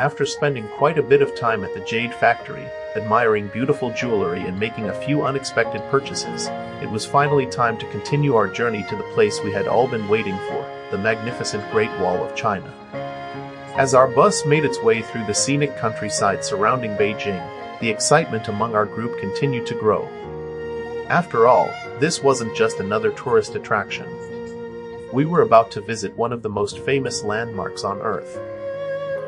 After spending quite a bit of time at the Jade Factory, admiring beautiful jewelry and making a few unexpected purchases, it was finally time to continue our journey to the place we had all been waiting for, the magnificent Great Wall of China. As our bus made its way through the scenic countryside surrounding Beijing, the excitement among our group continued to grow. After all, this wasn't just another tourist attraction. We were about to visit one of the most famous landmarks on Earth.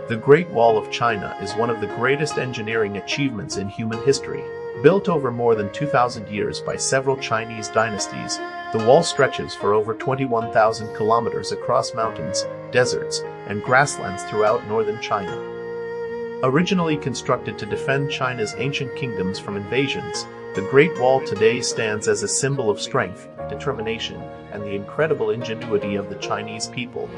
The Great Wall of China is one of the greatest engineering achievements in human history. Built over more than 2,000 years by several Chinese dynasties, the wall stretches for over 21,000 kilometers across mountains, deserts, and grasslands throughout northern China. Originally constructed to defend China's ancient kingdoms from invasions, the Great Wall today stands as a symbol of strength, determination, and the incredible ingenuity of the Chinese people.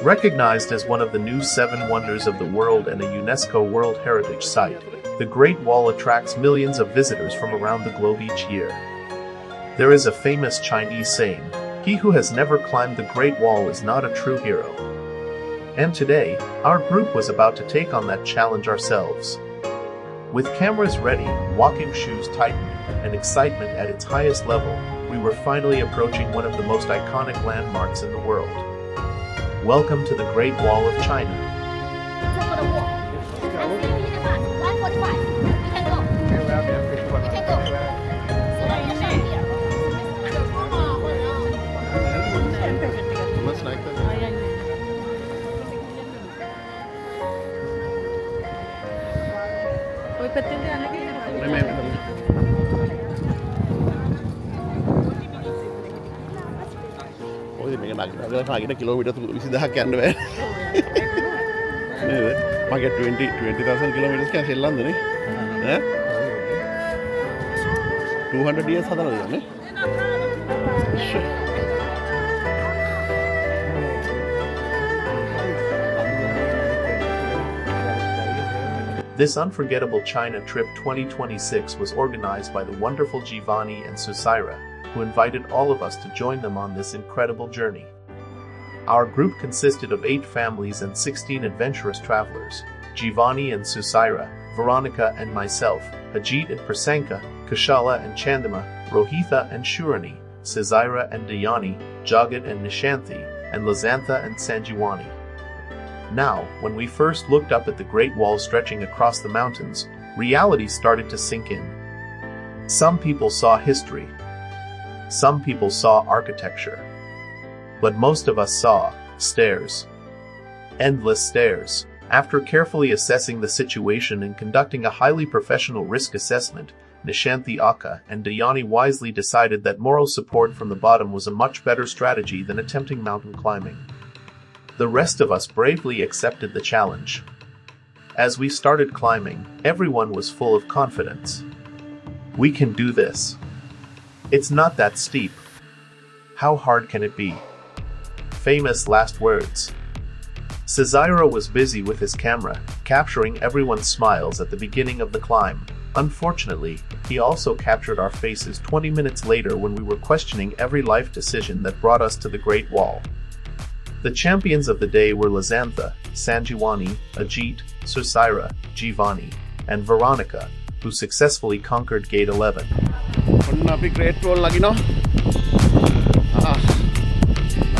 Recognized as one of the new 7 wonders of the world and a UNESCO World Heritage Site, the Great Wall attracts millions of visitors from around the globe each year. There is a famous Chinese saying, "He who has never climbed the Great Wall is not a true hero." And today, our group was about to take on that challenge ourselves. With cameras ready, walking shoes tightened, and excitement at its highest level, we were finally approaching one of the most iconic landmarks in the world. Welcome to the Great Wall of China. Kilometer pakai 20,000 kilometers kan Sri Lanka ni, 200 years hadal dia ni. This unforgettable China trip 2026 was organized by the wonderful Giovanni and Sisira, who invited all of us to join them on this incredible journey. Our group consisted of 8 families and 16 adventurous travelers: Giovanni and Sisira, Veronica and myself, Ajit and Prasanka, Kushala and Chandima, Rohitha and Shurani, Sisira and Dayani, Jagat and Nishanthi, and Lazantha and Sanjiwani. Now, when we first looked up at the Great Wall stretching across the mountains, reality started to sink in. Some people saw history. Some people saw architecture. But most of us saw stairs. Endless stairs. After carefully assessing the situation and conducting a highly professional risk assessment, Nishanthi Akka and Dayani wisely decided that moral support from the bottom was a much better strategy than attempting mountain climbing. The rest of us bravely accepted the challenge. As we started climbing, everyone was full of confidence. We can do this. It's not that steep. How hard can it be? Famous last words. Sisira was busy with his camera, capturing everyone's smiles at the beginning of the climb. Unfortunately, he also captured our faces 20 minutes later when we were questioning every life decision that brought us to the Great Wall. The champions of the day were Lazantha, Sanjiwani, Ajit, Sisira, Giovanni, and Veronica, who successfully conquered Gate 11. Great Wall lagi no.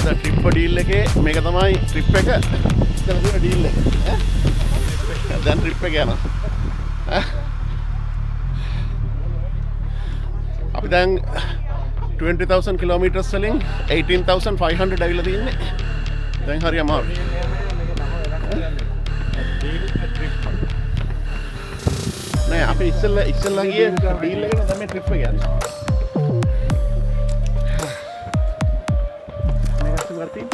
Trip deal එකේ මේක තමයි trip එක. ඉතල තියෙන deal එක. දැන් trip එක යනවා. අපි දැන් 20,000 kilometers වලින් 18,500 ඇවිල්ලා තින්නේ. දැන් හරි අමාරුයි. නෑ අපි ඉස්සෙල්ලා ගියේ deal එකේ දැන් මේ trip එක යන්නේ. Martín.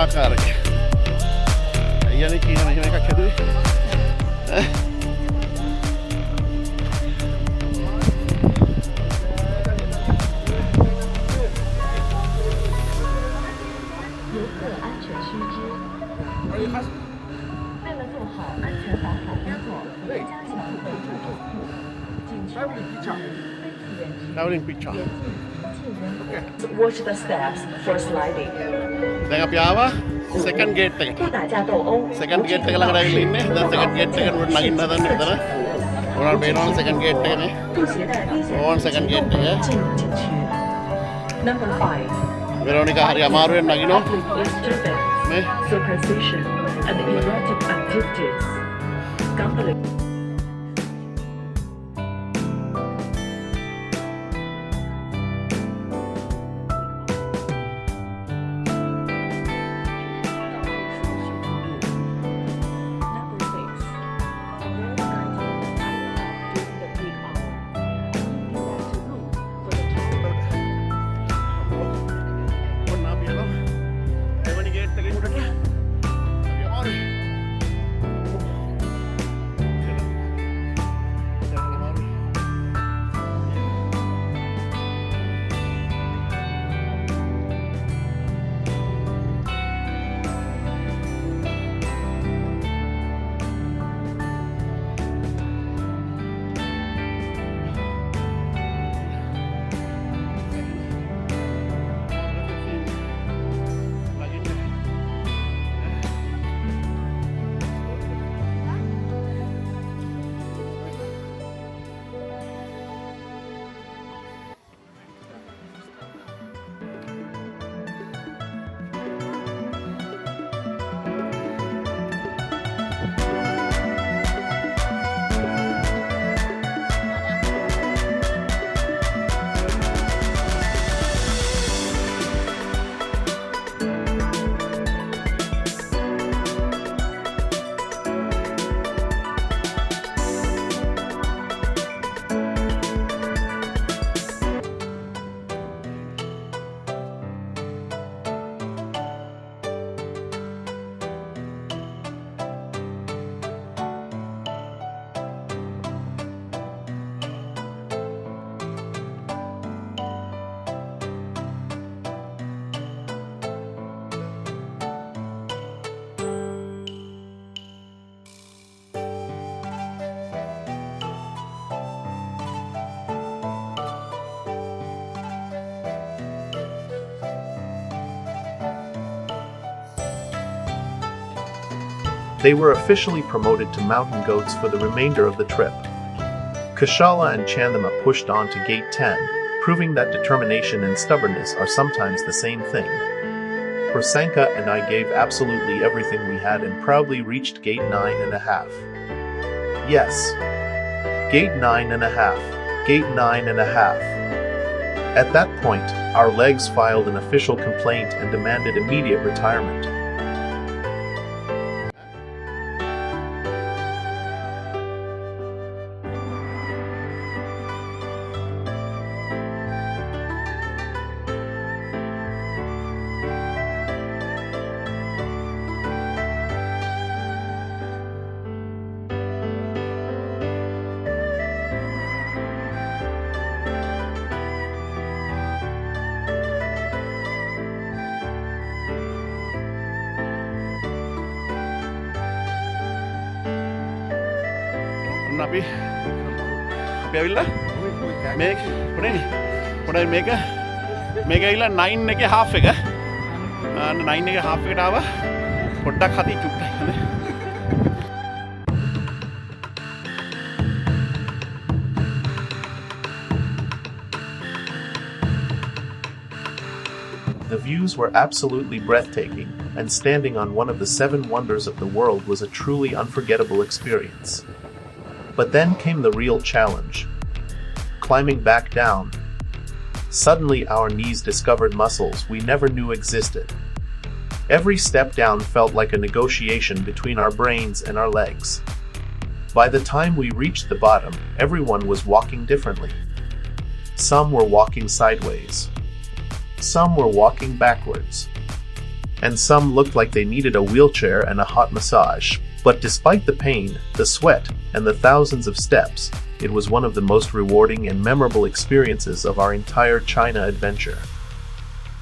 ආකාරයි. අයියනේ කියන එහෙම එකක් හැදුවේ. Traveling picture. Watch the steps for sliding. දැන් අපි ආවා second gate එකට. 不打架斗殴， second gate එක ළඟට ඇවිල්ලා ඉන්නේ. දැන් second gate එකට උඩ නගින්න හදන්නේ විතර. ඕනල් පේනවනේ second gate එකනේ. 不携带危险 ඕන් second gate එක. 进入景区。Number 5. වෙරෝනිකා හරි අමාරුවෙන් නගිනවා. Disturbance, මේ superstition, and erotic activities. Gambling. Number 6. Avoid dining during the peak hour. You want to room for the top. ඔන්න අපි යනවා. එවැනි gate එකකින් උඩට. අපි අමාරුයි. They were officially promoted to mountain goats for the remainder of the trip. Kashala and Chandama pushed on to gate 10, proving that determination and stubbornness are sometimes the same thing. Prasanka and I gave absolutely everything we had and proudly reached gate 9.5. Yes. Gate 9.5. Gate 9.5. At that point, our legs filed an official complaint and demanded immediate retirement. අපි ඇවිල්ලා මේක පොඩේ පොඩයි මේක ඇවිල්ලා 9 එකේ half එක 9 එකේ half එකට ආවා පොඩ්ඩක් හති චුට්ටයි The views were absolutely breathtaking, and standing on one of the 7 wonders of the world was a truly unforgettable experience. But then came the real challenge. Climbing back down. Suddenly our knees discovered muscles we never knew existed. Every step down felt like a negotiation between our brains and our legs. By the time we reached the bottom, everyone was walking differently. Some were walking sideways. Some were walking backwards. and some looked like they needed a wheelchair and a hot massage. But despite the pain, the sweat, and the thousands of steps, it was one of the most rewarding and memorable experiences of our entire China adventure.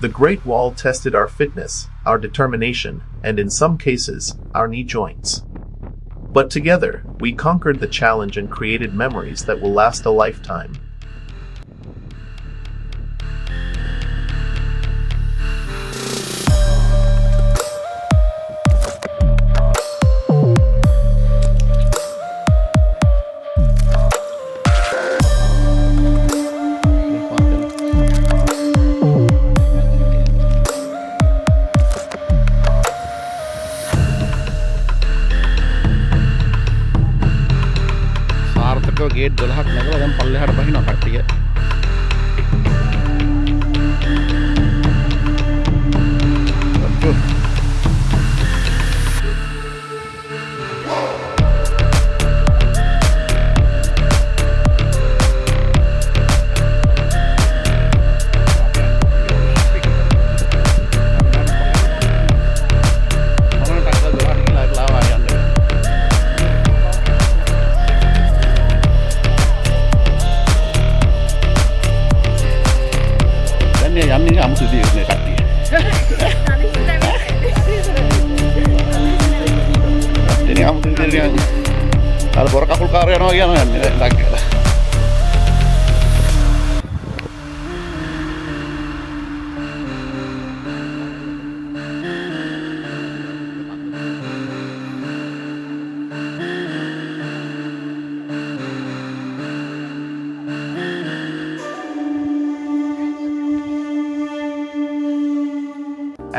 The Great Wall tested our fitness, our determination, and in some cases, our knee joints. But together, we conquered the challenge and created memories that will last a lifetime. Gate 12ක් නැගලා දැන් පල්ලෙහාට බහිනවා කට්ටිය.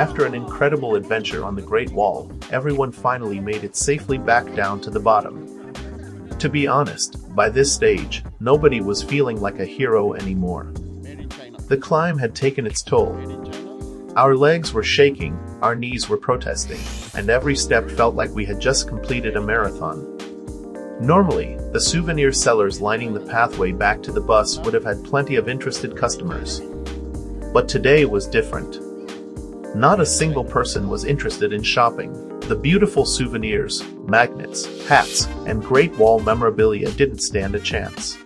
After an incredible adventure on the Great Wall, everyone finally made it safely back down to the bottom. To be honest, by this stage, nobody was feeling like a hero anymore. The climb had taken its toll. Our legs were shaking, our knees were protesting, and every step felt like we had just completed a marathon. Normally, the souvenir sellers lining the pathway back to the bus would have had plenty of interested customers. But today was different. Not a single person was interested in shopping. The beautiful souvenirs, magnets, hats, and Great Wall memorabilia didn't stand a chance.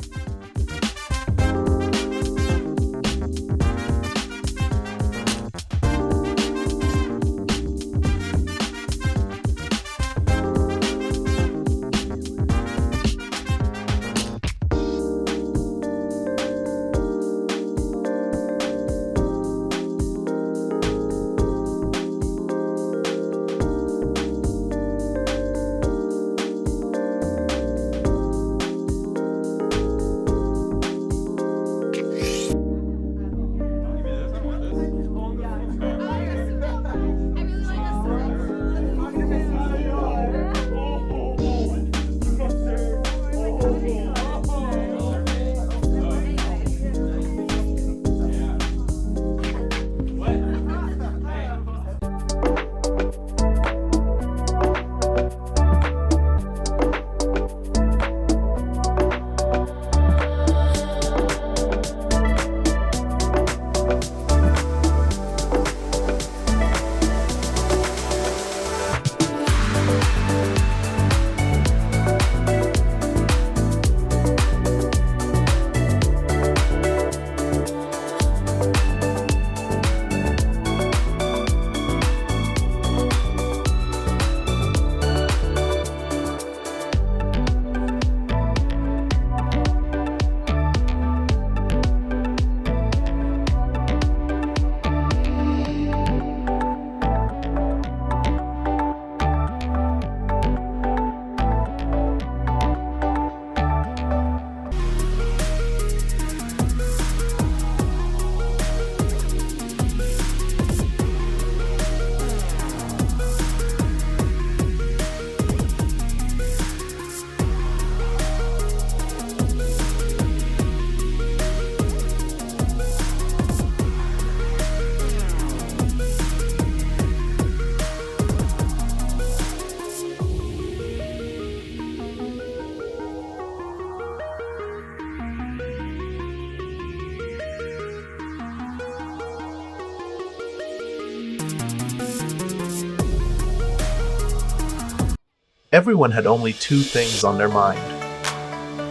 Everyone had only two things on their mind.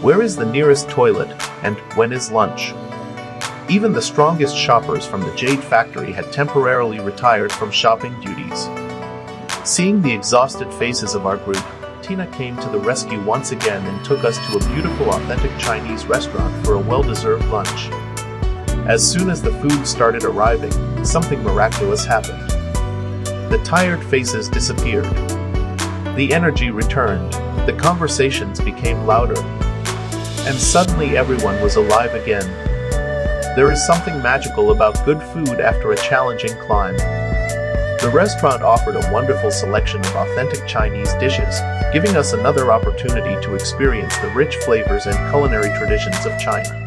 Where is the nearest toilet, and when is lunch? Even the strongest shoppers from the Jade Factory had temporarily retired from shopping duties. Seeing the exhausted faces of our group, Tina came to the rescue once again and took us to a beautiful authentic Chinese restaurant for a well-deserved lunch. As soon as the food started arriving, something miraculous happened. The tired faces disappeared. The energy returned, the conversations became louder, and suddenly everyone was alive again. There is something magical about good food after a challenging climb. The restaurant offered a wonderful selection of authentic Chinese dishes, giving us another opportunity to experience the rich flavors and culinary traditions of China.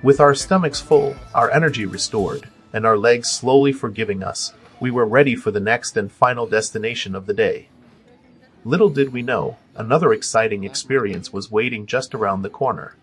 With our stomachs full, our energy restored, and our legs slowly forgiving us, we were ready for the next and final destination of the day. Little did we know, another exciting experience was waiting just around the corner.